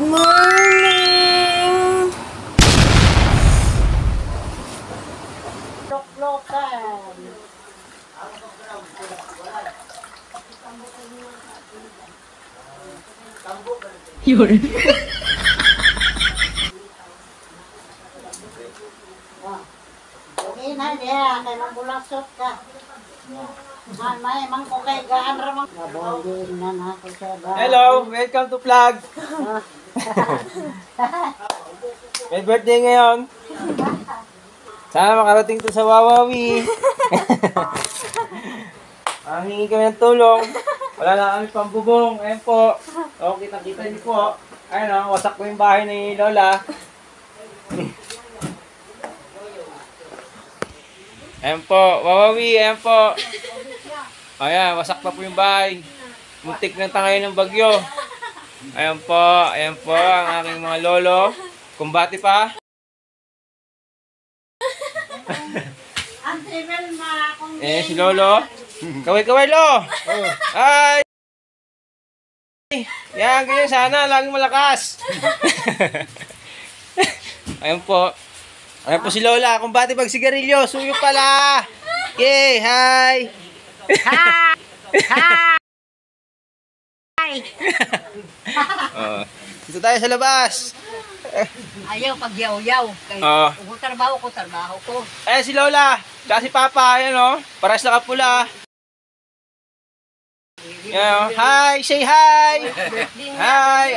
morning! Loklokan. Yun. Okay na niya, kay mambulasot ka. May mangko kay gaan ramang. Nabongin na nako sa ba. Hello, welcome to vlog. May birthday ngayon. Sana makarating to sa Wawawi. Hingi kami ng tulong. Wala na kami pambubong. Ayan po. O, kita-kita niyo po. Ayun o, wasak po yung bahay ni Lola. Ayan po, Wawawi, ayan po. Ayan, wasak pa po yung bahay. Muntik na tangay ng bagyo. Ayan po ang aking mga lolo. Kumbati pa. Si Lolo. Kaway-kaway, Lo. Ay! Yan, ganyan sana. Laging malakas. Ayan po. Ayan po si Lola. Kumbati pag sigarilyo. Suyo pala. Okay, hi. Hi! Hi! Dito tayo sa labas. Ayaw pag yaw-yaw. Kung trabaho ko. Ayan si Lola. Tsaka si Papa. Ayan o. Paras na kapula. Ayan o. Hi! Say hi! Hi!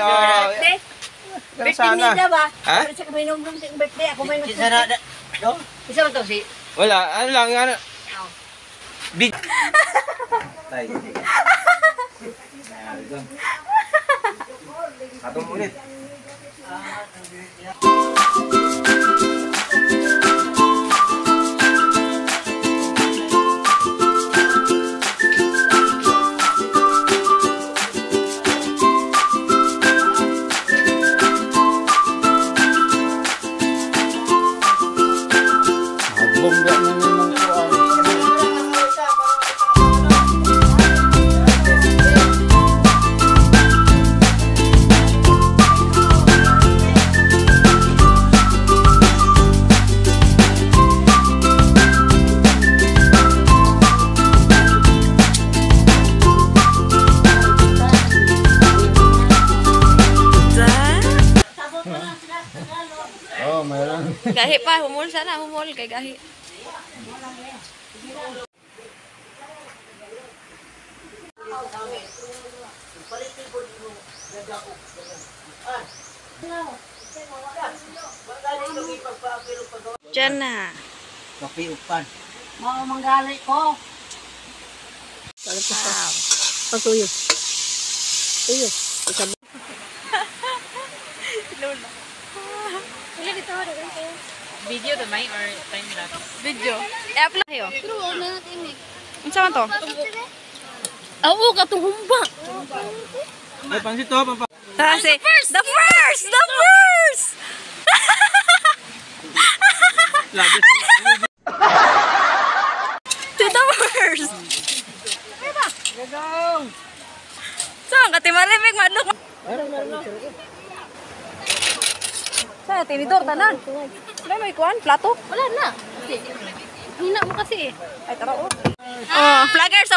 Birthday Sana. nila ba? Ha? Sa may number ng birthday. Ako may nagsasabi. Isa ba ito si? Wala. Ano lang. Ano? Big. Tay. Atong ulit. Gahi pa, humol sana, humol kay gahi. Diyan na. Kapi upan. Mga manggali ko. Wow. Pagtuyo. Tuyo. Lola. Video to may or time lapse? Video. I-upload kayo. Unsa man to? Oo, katong humba. Ay, pansit to. Kasi, the first! To the first! Saan ka, timarimig, madlok? Saan, tinidor, tanan? Wala may kuhan, plato? Wala na. Hina mo kasi eh. Ay, tara oh. Vloggers.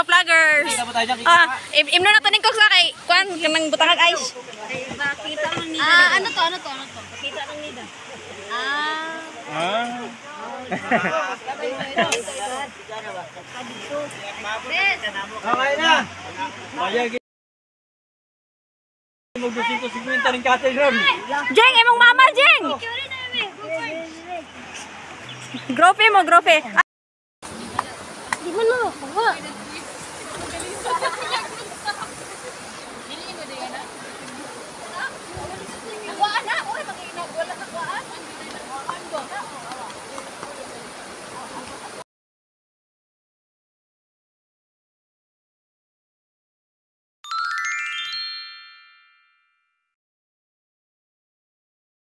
Imno na taning kok sa kay kuhan, kanang butangag ice. Pakita lang nila. Ano to? Pakita lang nila. Okay na. Bayag. Mag-250 rin kasi ron. Jeng, imong mama, Jeng! Grope mo. Di man mo.